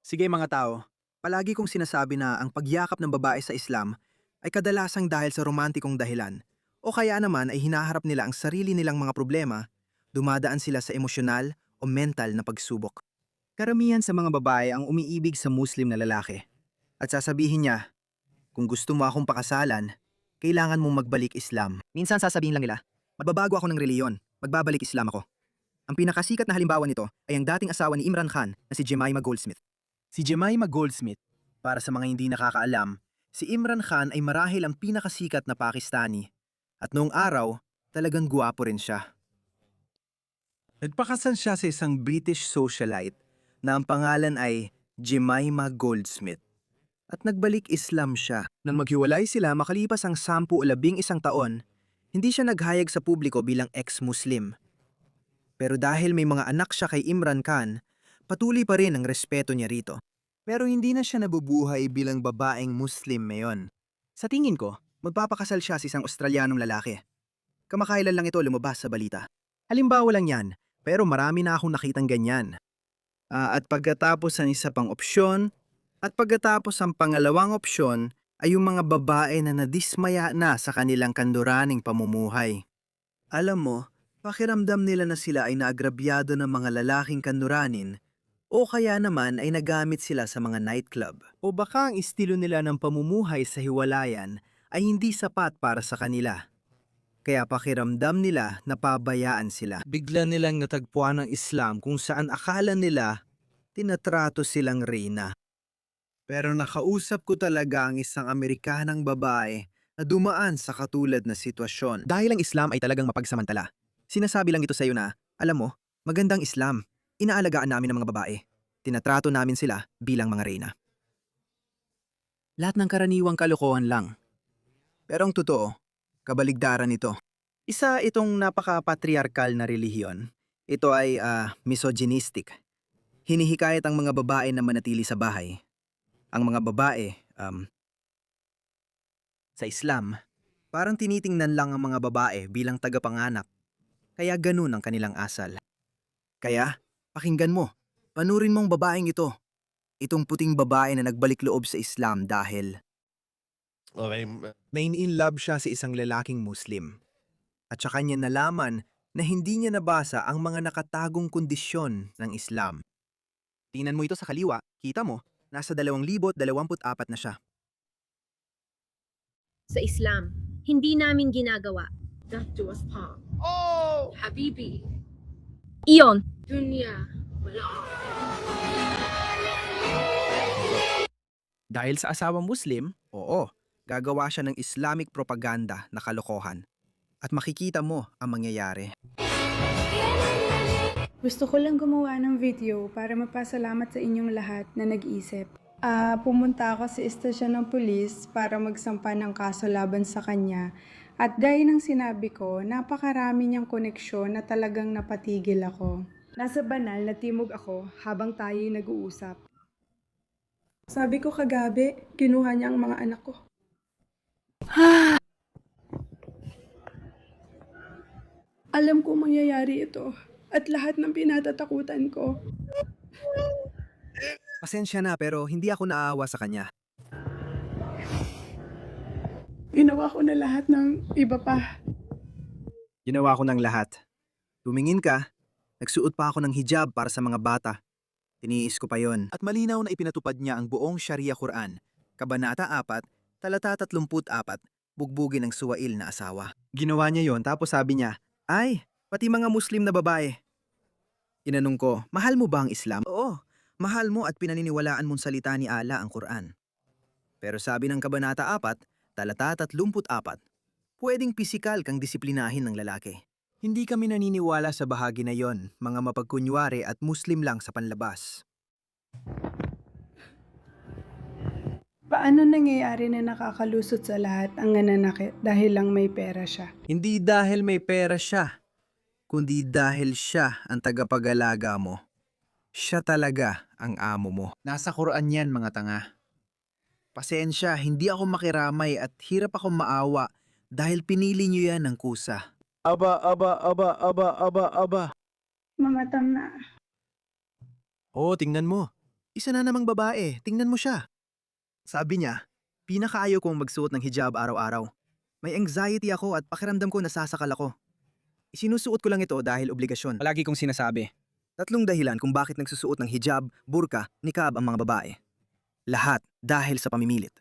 Sige mga tao, palagi kong sinasabi na ang pagyakap ng babae sa Islam ay kadalasang dahil sa romantikong dahilan o kaya naman ay hinaharap nila ang sarili nilang mga problema, dumadaan sila sa emosyonal o mental na pagsubok. Karamihan sa mga babae ang umiibig sa Muslim na lalaki at sasabihin niya, kung gusto mo akong pakasalan, kailangan mong magbalik Islam. Minsan sasabihin lang nila, magbabago ako ng reliyon, magbabalik Islam ako. Ang pinakasikat na halimbawa nito ay ang dating asawa ni Imran Khan na si Jemima Goldsmith. Si Jemima Goldsmith, para sa mga hindi nakakaalam, si Imran Khan ay marahil ang pinakasikat na Pakistani. At noong araw, talagang guwapo rin siya. Nagpakasal siya sa isang British socialite na ang pangalan ay Jemima Goldsmith. At nagbalik Islam siya. Nang maghiwalay sila makalipas ang 10 o 11 taon, hindi siya naghayag sa publiko bilang ex-Muslim. Pero dahil may mga anak siya kay Imran Khan, patuloy pa rin ang respeto niya rito. Pero hindi na siya nabubuhay bilang babaeng Muslim ngayon. Sa tingin ko, magpapakasal siya sa isang Australianong lalaki. Kamakailan lang ito lumabas sa balita. Halimbawa lang yan, pero marami na akong nakitang ganyan. At pagkatapos ang isa pang opsyon, at pagkatapos ang pangalawang opsyon, ay yung mga babae na nadismaya na sa kanilang kanduraning pamumuhay. Alam mo, pakiramdam nila na sila ay naagrabyado ng mga lalaking kanduranin o kaya naman ay nagamit sila sa mga nightclub. O baka ang estilo nila ng pamumuhay sa hiwalayan ay hindi sapat para sa kanila. Kaya pakiramdam nila na pabayaan sila. Bigla nilang natagpuan ng Islam kung saan akala nila tinatrato silang reyna. Pero nakausap ko talaga ang isang Amerikanang babae na dumaan sa katulad na sitwasyon. Dahil ang Islam ay talagang mapagsamantala. Sinasabi lang ito sa iyo na, alam mo, magandang Islam. Inaalagaan namin ang mga babae. Tinatrato namin sila bilang mga reyna. Lahat ng karaniwang kalokohan lang. Pero ang totoo, kabaligtaran ito. Isa itong napaka-patriarkal na relihiyon. Ito ay misogynistic. Hinihikayat ang mga babae na manatili sa bahay. Ang mga babae, sa Islam, parang tinitingnan lang ang mga babae bilang tagapanganak. Kaya ganun ang kanilang asal. Kaya, pakinggan mo, panurin mong babaeng ito. Itong puting babae na nagbalik loob sa Islam dahil Okay. nain-in-love siya sa isang lalaking Muslim. At saka niya nalaman na hindi niya nabasa ang mga nakatagong kondisyon ng Islam. Tingnan mo ito sa kaliwa, kita mo, nasa 2024 na siya. Sa Islam, hindi namin ginagawa. Death do us part. Oh! Habibi, Iyon, dunya, wala. Dahil sa asawa Muslim, oo, gagawa siya ng Islamic propaganda na kalokohan. At makikita mo ang mangyayari. Gusto ko lang gumawa ng video para magpasalamat sa inyong lahat na nag-isip. Pumunta ako sa istasyon ng pulis para magsampa ng kaso laban sa kanya. At gaya ng sinabi ko, napakarami niyang koneksyon na talagang napatigil ako. Nasa banal na timog ako habang tayo'y nag-uusap. Sabi ko kagabi, kinuha niya ang mga anak ko. Alam ko mangyayari ito at lahat ng pinatatakutan ko. Pasensya na pero hindi ako naawa sa kanya. Ginawa ko na lahat ng iba pa. Ginawa ko ng lahat. Tumingin ka, nagsuot pa ako ng hijab para sa mga bata. Tiniis ko pa yon. At malinaw na ipinatupad niya ang buong Sharia Quran, Kabanata 4, Talata 34, bugbugin ng suwail na asawa. Ginawa niya yon tapos sabi niya, ay, pati mga Muslim na babae. Tinanong ko, mahal mo ba ang Islam? Oo, mahal mo at pinaniniwalaan mong salita ni Allah ang Quran. Pero sabi ng Kabanata 4, Talata 34, pwedeng pisikal kang disiplinahin ng lalaki. Hindi kami naniniwala sa bahagi na yon, mga mapagkunwari at Muslim lang sa panlabas. Paano nangyayari na nakakalusot sa lahat ang nananakit dahil lang may pera siya? Hindi dahil may pera siya, kundi dahil siya ang tagapag-alaga mo. Siya talaga ang amo mo. Nasa Quran yan, mga tanga. Pasensya, hindi ako makiramay at hirap akong maawa dahil pinili niyo yan ng kusa. Aba. Mamatam na. Oo, tingnan mo. Isa na namang babae, tingnan mo siya. Sabi niya, pinakaayaw kong magsuot ng hijab araw-araw. May anxiety ako at pakiramdam ko nasasakal ako. Isinusuot ko lang ito dahil obligasyon. Palagi kong sinasabi. 3 dahilan kung bakit nagsusuot ng hijab, burka, niqab ang mga babae. Lahat dahil sa pamimilit.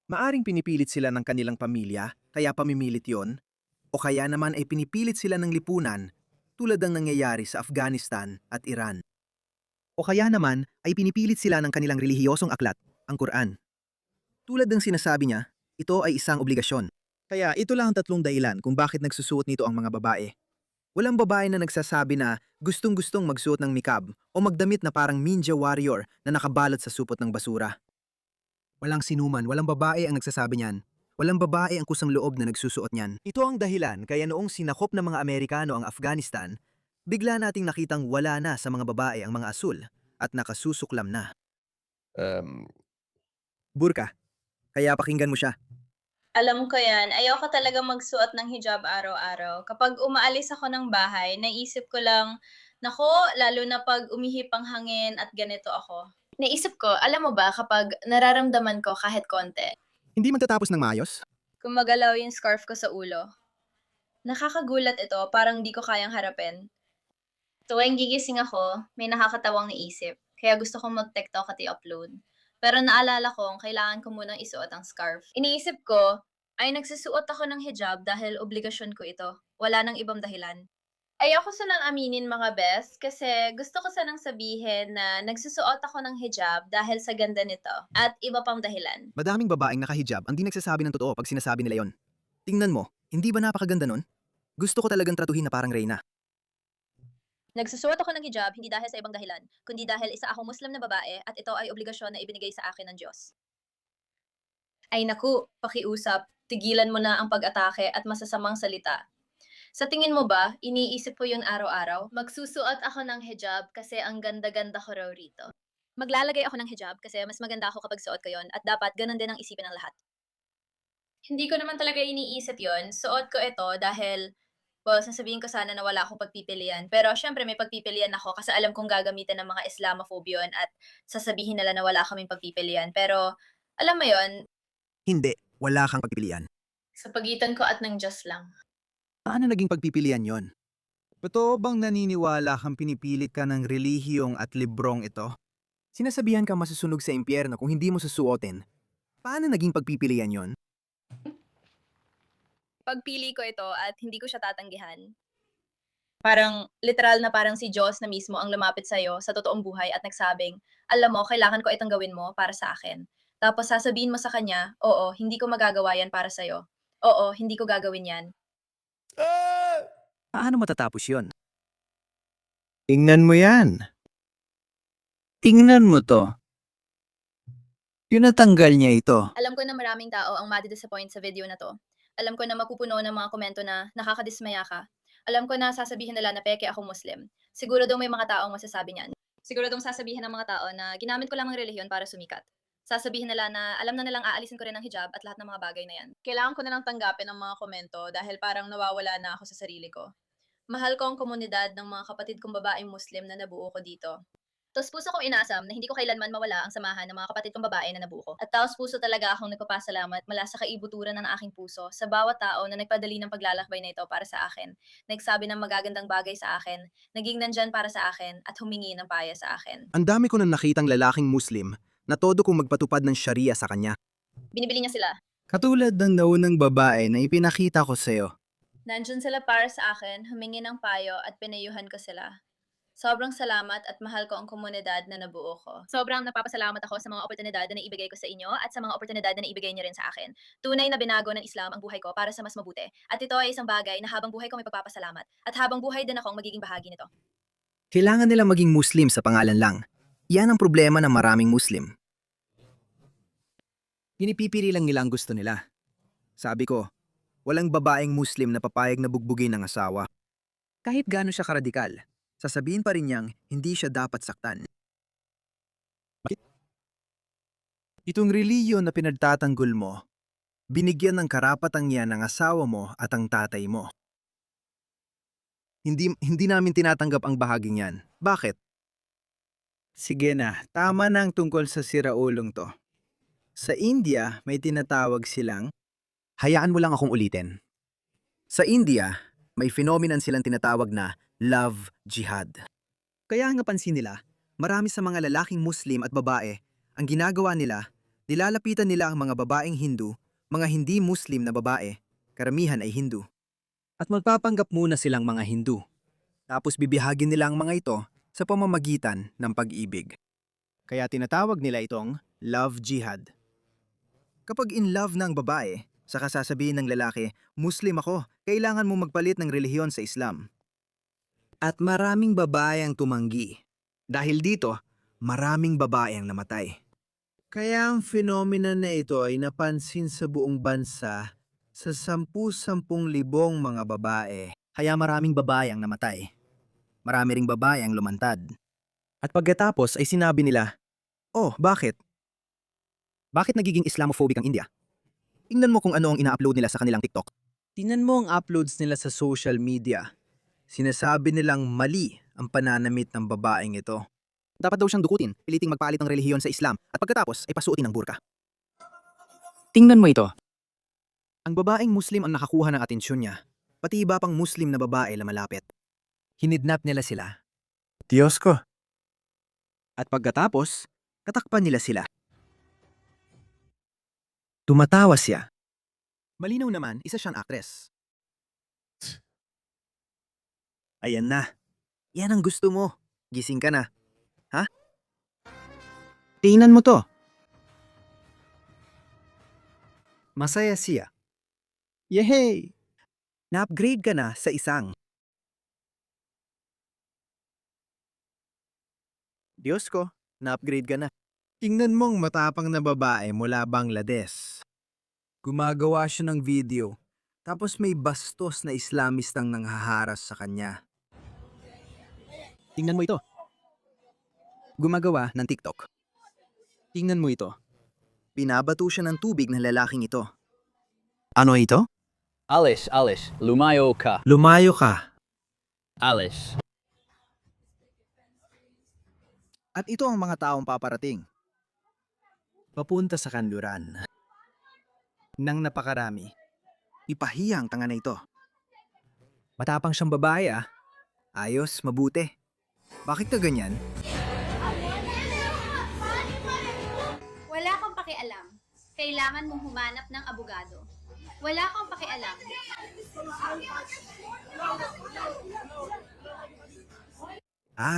Maaring pinipilit sila ng kanilang pamilya, kaya pamimilit yon, o kaya naman ay pinipilit sila ng lipunan tulad ng nangyayari sa Afghanistan at Iran. O kaya naman ay pinipilit sila ng kanilang relihiyosong aklat, ang Quran. Tulad ng sinasabi niya, ito ay isang obligasyon. Kaya ito lang ang 3 dahilan kung bakit nagsusuot nito ang mga babae. Walang babae na nagsasabi na gustong-gustong magsuot ng niqab o magdamit na parang ninja warrior na nakabalot sa supot ng basura. Walang sinuman, walang babae ang nagsasabi niyan. Walang babae ang kusang loob na nagsusuot niyan. Ito ang dahilan kaya noong sinakop ng mga Amerikano ang Afghanistan, bigla nating nakitang wala na sa mga babae ang mga asul at nakasusuklam na. Burka, kaya pakinggan mo siya. Alam ko yan. Ayoko talaga magsuot ng hijab araw-araw. Kapag umaalis ako ng bahay, naisip ko lang, nako, lalo na pag umihip ang hangin at ganito ako. Naisip ko, alam mo ba, kapag nararamdaman ko kahit konti, Hindi man tatapos ng maayos? kumagalaw yung scarf ko sa ulo. Nakakagulat ito, parang di ko kayang harapin. Tuwing gigising ako, may nakakatawang naisip. Kaya gusto kong mag-TikTok at i-upload. Pero naalala kong kailangan ko munang isuot ang scarf. Iniisip ko, ay nagsusuot ako ng hijab dahil obligasyon ko ito. Wala nang ibang dahilan. Ayoko sanang aminin mga best kasi gusto ko sanang sabihin na nagsusuot ako ng hijab dahil sa ganda nito at iba pang dahilan. Madaming babaeng nakahijab ang di nagsasabi ng totoo pag sinasabi nila yon. Tingnan mo, hindi ba napakaganda nun? Gusto ko talagang tratuhin na parang reyna. Nagsusuot ako ng hijab hindi dahil sa ibang dahilan, kundi dahil isa akong Muslim na babae at ito ay obligasyon na ibinigay sa akin ng Diyos. Ay naku, pakiusap, tigilan mo na ang pag-atake at masasamang salita. Sa tingin mo ba, iniisip ko yun araw-araw? Magsusuot ako ng hijab kasi ang ganda-ganda ko raw rito. Maglalagay ako ng hijab kasi mas maganda ako kapag suot ko yon at dapat ganun din ang isipin ng lahat. Hindi ko naman talaga iniisip yon. Suot ko ito dahil, well, sasabihin ko sana na wala akong pagpipilian. Pero syempre may pagpipilian ako kasi alam kong gagamitin ng mga Islamophobe yun at sasabihin nila na wala kaming pagpipilian. Pero alam mo yon, Hindi, wala kang pagpipilian. sa pagitan ko at ng Diyos lang. Paano naging pagpipilian yon? Totoo bang naniniwala kang pinipilit ka ng relihiyong at librong ito? Sinasabihan ka masusunog sa impyerno kung hindi mo susuotin. Paano naging pagpipilian yon? Pagpili ko ito at hindi ko siya tatanggihan. Parang literal na parang si Diyos na mismo ang lumapit sa'yo sa totoong buhay at nagsabing, alam mo, kailangan ko itong gawin mo para sa akin. Tapos sasabihin mo sa kanya, oo, hindi ko magagawa yan para sa'yo. Oo, hindi ko gagawin yan. Paano matatapos yon? Tingnan mo yan. Tingnan mo to. Tinatanggal niya ito. Alam ko na maraming tao ang madi-disappoint sa video na to. Alam ko na mapupuno ng mga komento na nakakadismaya ka. Alam ko na sasabihin nila na peke ako Muslim. Siguro daw may mga taong masasabi niyan. Siguro daw sasabihin ng mga tao na ginamit ko lang ang relihiyon para sumikat. Sasabihin nila na alam na nilang aalisin ko rin ang hijab at lahat ng mga bagay na yan. Kailangan ko na lang tanggapin ang mga komento dahil parang nawawala na ako sa sarili ko. Mahal ko ang komunidad ng mga kapatid kong babaeng Muslim na nabuo ko dito. Taos puso kong inasam na hindi ko kailanman mawala ang samahan ng mga kapatid kong babae na nabuo ko. At taos puso talaga akong nagpapasalamat mula sa kaibuturan ng aking puso sa bawat tao na nagpadali ng paglalakbay na ito para sa akin, nagsabi ng magagandang bagay sa akin, naging nandyan para sa akin at humingi ng paya sa akin. Ang dami ko nang nakitang lalaking Muslim na todo kung magpatupad ng Sharia sa kanya. Binibili niya sila. Katulad ng naunang babae na ipinakita ko sa'yo. Nandyan sila para sa akin, humingi ng payo at pinayuhan ko sila. Sobrang salamat at mahal ko ang komunidad na nabuo ko. Sobrang napapasalamat ako sa mga oportunidad na naibigay ko sa inyo at sa mga oportunidad na naibigay niyo rin sa akin. Tunay na binago ng Islam ang buhay ko para sa mas mabuti. At ito ay isang bagay na habang buhay ko may pagpapasalamat. At habang buhay din akong magiging bahagi nito. Kailangan nila maging Muslim sa pangalan lang. Yan ang problema ng maraming Muslim. Pinipipili lang nila ang gusto nila. Sabi ko, walang babaeng Muslim na papayag na bugbugin ng asawa. Kahit gaano siya karadikal, sasabihin pa rin niyang hindi siya dapat saktan. Itong reliyon na pinagtatanggol mo, binigyan ng karapatang yan ng asawa mo at ang tatay mo. Hindi namin tinatanggap ang bahaging yan. Bakit? Sige na, tama na ang tungkol sa siraulong to. Sa India, may tinatawag silang... Hayaan mo lang akong ulitin. Sa India, may phenomenon silang tinatawag na love jihad. Kaya ang napansin nila, marami sa mga lalaking Muslim at babae, ang ginagawa nila, nilalapitan nila ang mga babaeng Hindu, mga hindi Muslim na babae, karamihan ay Hindu. At magpapanggap muna silang mga Hindu. Tapos bibihagin nila ang mga ito sa pamamagitan ng pag-ibig. Kaya tinatawag nila itong love jihad. Kapag in love na ang babae, saka sasabihin ng lalaki, Muslim ako, kailangan mo magpalit ng relihiyon sa Islam. At maraming babae ang tumanggi. Dahil dito, maraming babae ang namatay. Kaya ang phenomenon na ito ay napansin sa buong bansa sa 10,000 mga babae. Kaya maraming babae ang namatay. Marami ring babae ang lumantad. At pagkatapos ay sinabi nila, oh, bakit? Bakit nagiging Islamophobic ang India? Tingnan mo kung ano ang ina-upload nila sa kanilang TikTok. Tingnan mo ang uploads nila sa social media. Sinasabi nilang mali ang pananamit ng babaeng ito. Dapat daw siyang dukutin, piliting magpalit ng relihiyon sa Islam at pagkatapos ay pasuotin ng burka. Tingnan mo ito. Ang babaeng Muslim ang nakakuha ng atensyon niya, pati iba pang Muslim na babae na malapit. Hinidnap nila sila. Diyos ko. At pagkatapos, katakpan nila sila. Tumatawa siya. Malinaw naman, isa siyang aktres. Ayan na. Yan ang gusto mo. Gising ka na. Ha? Tingnan mo to. Masaya siya. Yehey! Na-upgrade ka na sa isang. Diyos ko, na-upgrade ka na. Tingnan mong matapang na babae mula Bangladesh. Gumagawa siya ng video, tapos may bastos na Islamistang nanghaharas sa kanya. Tingnan mo ito. Gumagawa ng TikTok. Tingnan mo ito. Binabato siya ng tubig ng lalaking ito. Ano ito? Alice, lumayo ka. Lumayo ka. Alice. At ito ang mga taong paparating. Papunta sa kanluran. Nang napakarami. Ipahiya ang tanga na ito. Matapang siyang babae ah. Ayos, mabuti. Bakit ka ganyan? Wala kang pakialam. Kailangan mong humanap ng abogado. Wala kang pakialam.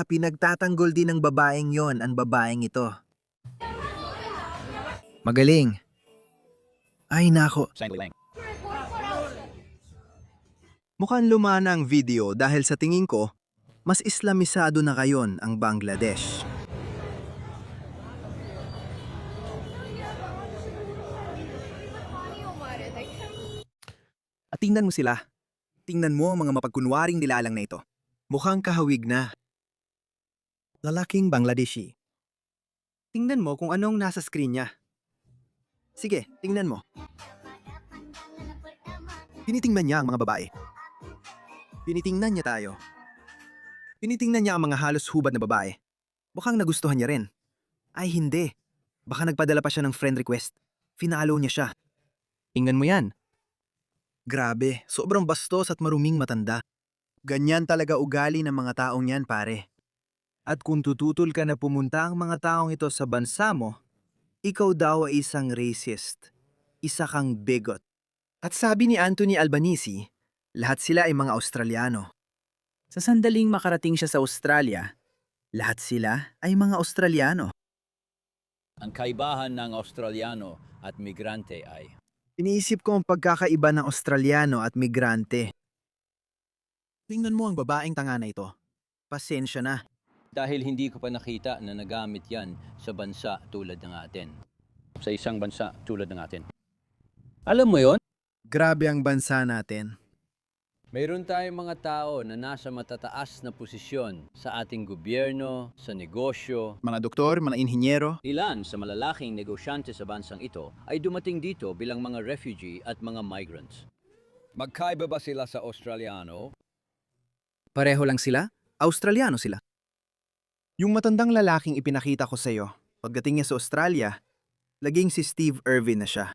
Pinagtatanggol din ng babaeng yon ang babaeng ito. Magaling. Ay nako, Sandali lang. mukhang lumana ang video dahil sa tingin ko, mas Islamisado na ngayon ang Bangladesh. At tingnan mo sila. Tingnan mo ang mga mapagkunwaring nilalang na ito. Mukhang kahawig na. Lalaking Bangladeshi. Tingnan mo kung anong nasa screen niya. Sige, tingnan mo. Tinitingnan niya ang mga babae. Tinitingnan niya tayo. Tinitingnan niya ang mga halos hubad na babae. Mukhang nagustuhan niya rin. Ay hindi. Baka nagpadala pa siya ng friend request. Finalo niya siya. Tingnan mo yan. Grabe, sobrang bastos at maruming matanda. Ganyan talaga ugali ng mga taong yan, pare. At kung tututol ka na pumunta ang mga taong ito sa bansa mo, ikaw daw ay isang racist. Isa kang bigot. At sabi ni Anthony Albanese, lahat sila ay mga Australiano. Sa sandaling makarating siya sa Australia, lahat sila ay mga Australiano. Ang kaibahan ng Australiano at migrante ay Iniisip ko ang pagkakaiba ng Australiano at migrante. Tingnan mo ang babaeng tanga na ito. Pasensya na. dahil hindi ko pa nakita na nagamit yan sa bansa tulad ng atin. Sa isang bansa tulad ng atin. Alam mo yon? Grabe ang bansa natin. Mayroon tayong mga tao na nasa matataas na posisyon sa ating gobyerno, sa negosyo. Mga doktor, mga inhinyero. Ilan sa malalaking negosyante sa bansang ito ay dumating dito bilang mga refugee at mga migrants. Magkaiba ba sila sa Australiano? Pareho lang sila? Australiano sila. Yung matandang lalaking ipinakita ko sa'yo, pagdating niya sa Australia, laging si Steve Irwin na siya.